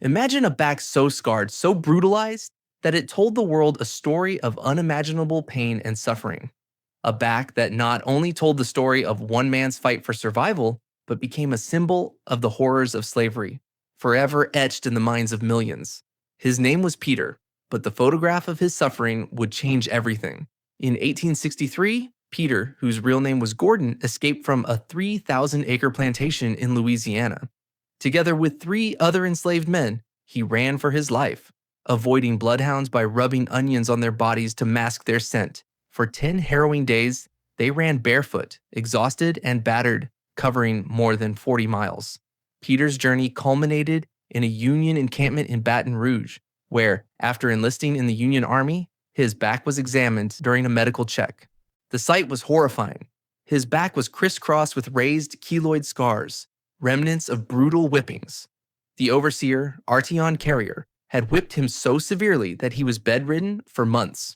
Imagine a back so scarred, so brutalized, that it told the world a story of unimaginable pain and suffering. A back that not only told the story of one man's fight for survival, but became a symbol of the horrors of slavery, forever etched in the minds of millions. His name was Peter, but the photograph of his suffering would change everything. In 1863, Peter, whose real name was Gordon, escaped from a 3,000-acre plantation in Louisiana. Together with three other enslaved men, he ran for his life, avoiding bloodhounds by rubbing onions on their bodies to mask their scent. For 10 harrowing days, they ran barefoot, exhausted and battered, covering more than 40 miles. Peter's journey culminated in a Union encampment in Baton Rouge, where, after enlisting in the Union Army, his back was examined during a medical check. The sight was horrifying. His back was crisscrossed with raised keloid scars, remnants of brutal whippings. The overseer, Artion Carrier, had whipped him so severely that he was bedridden for months.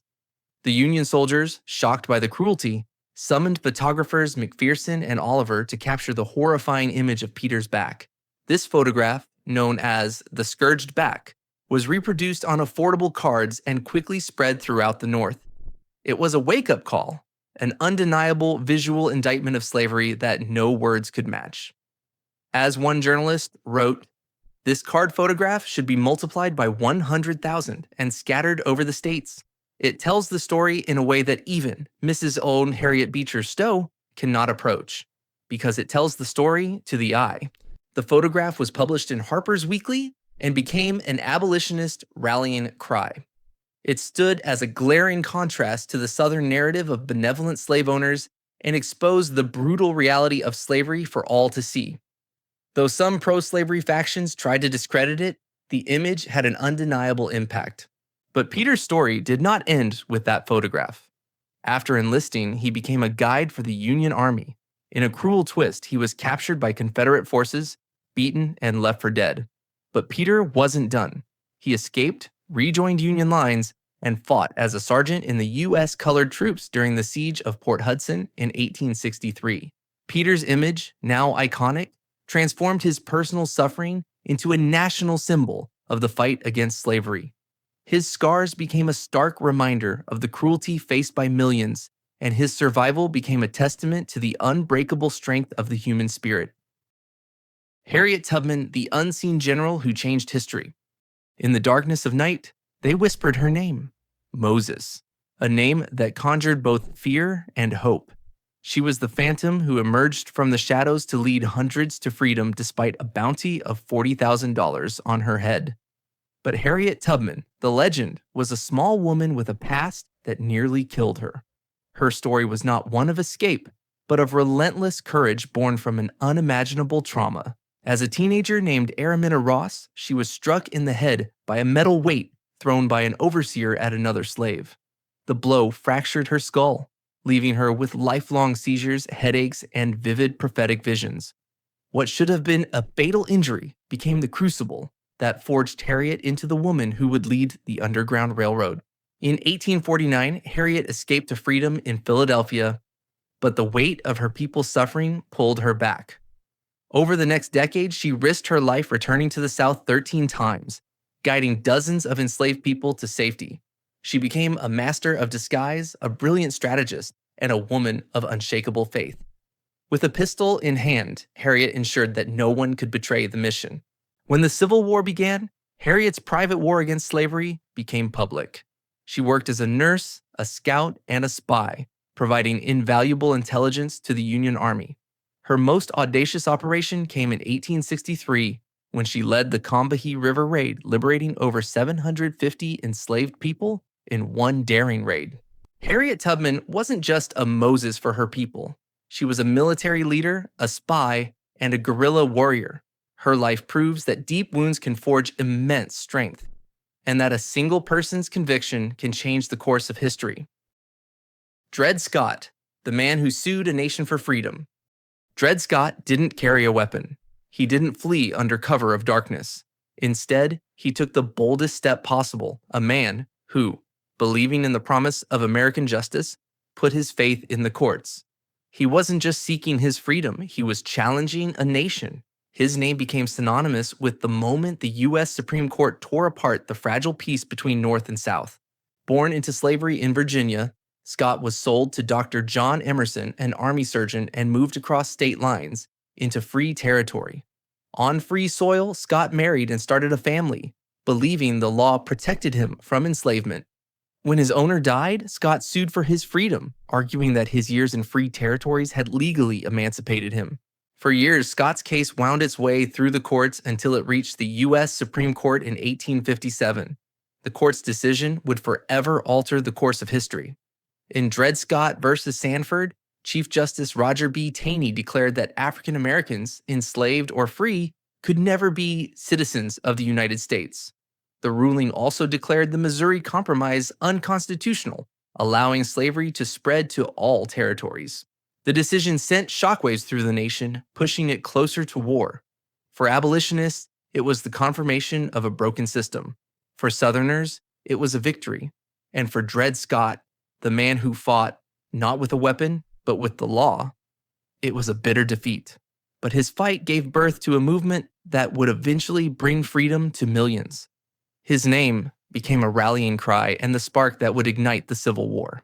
The Union soldiers, shocked by the cruelty, summoned photographers McPherson and Oliver to capture the horrifying image of Peter's back. This photograph, known as the Scourged Back, was reproduced on affordable cards and quickly spread throughout the North. It was a wake-up call, an undeniable visual indictment of slavery that no words could match. As one journalist wrote, "This card photograph should be multiplied by 100,000 and scattered over the states. It tells the story in a way that even Mrs. Owen Harriet Beecher Stowe cannot approach, because it tells the story to the eye." The photograph was published in Harper's Weekly and became an abolitionist rallying cry. It stood as a glaring contrast to the Southern narrative of benevolent slave owners and exposed the brutal reality of slavery for all to see. Though some pro-slavery factions tried to discredit it, the image had an undeniable impact. But Peter's story did not end with that photograph. After enlisting, he became a guide for the Union Army. In a cruel twist, he was captured by Confederate forces, beaten, and left for dead. But Peter wasn't done. He escaped, rejoined Union lines, and fought as a sergeant in the U.S. colored troops during the siege of Port Hudson in 1863. Peter's image, now iconic, transformed his personal suffering into a national symbol of the fight against slavery. His scars became a stark reminder of the cruelty faced by millions, and his survival became a testament to the unbreakable strength of the human spirit. Harriet Tubman, the unseen general who changed history. In the darkness of night, they whispered her name, Moses, a name that conjured both fear and hope. She was the phantom who emerged from the shadows to lead hundreds to freedom despite a bounty of $40,000 on her head. But Harriet Tubman, the legend, was a small woman with a past that nearly killed her. Her story was not one of escape, but of relentless courage born from an unimaginable trauma. As a teenager named Araminta Ross, she was struck in the head by a metal weight thrown by an overseer at another slave. The blow fractured her skull, leaving her with lifelong seizures, headaches, and vivid prophetic visions. What should have been a fatal injury became the crucible that forged Harriet into the woman who would lead the Underground Railroad. In 1849, Harriet escaped to freedom in Philadelphia, but the weight of her people's suffering pulled her back. Over the next decade, she risked her life returning to the South 13 times, guiding dozens of enslaved people to safety. She became a master of disguise, a brilliant strategist, and a woman of unshakable faith. With a pistol in hand, Harriet ensured that no one could betray the mission. When the Civil War began, Harriet's private war against slavery became public. She worked as a nurse, a scout, and a spy, providing invaluable intelligence to the Union Army. Her most audacious operation came in 1863 when she led the Combahee River Raid, liberating over 750 enslaved people in one daring raid. Harriet Tubman wasn't just a Moses for her people. She was a military leader, a spy, and a guerrilla warrior. Her life proves that deep wounds can forge immense strength, and that a single person's conviction can change the course of history. Dred Scott, the man who sued a nation for freedom. Dred Scott didn't carry a weapon. He didn't flee under cover of darkness. Instead, he took the boldest step possible, a man who, believing in the promise of American justice, put his faith in the courts. He wasn't just seeking his freedom, he was challenging a nation. His name became synonymous with the moment the U.S. Supreme Court tore apart the fragile peace between North and South. Born into slavery in Virginia, Scott was sold to Dr. John Emerson, an army surgeon, and moved across state lines into free territory. On free soil, Scott married and started a family, believing the law protected him from enslavement. When his owner died, Scott sued for his freedom, arguing that his years in free territories had legally emancipated him. For years, Scott's case wound its way through the courts until it reached the U.S. Supreme Court in 1857. The court's decision would forever alter the course of history. In Dred Scott versus Sandford, Chief Justice Roger B. Taney declared that African Americans, enslaved or free, could never be citizens of the United States. The ruling also declared the Missouri Compromise unconstitutional, allowing slavery to spread to all territories. The decision sent shockwaves through the nation, pushing it closer to war. For abolitionists, it was the confirmation of a broken system. For Southerners, it was a victory. And for Dred Scott, the man who fought not with a weapon, but with the law, it was a bitter defeat. But his fight gave birth to a movement that would eventually bring freedom to millions. His name became a rallying cry and the spark that would ignite the Civil War.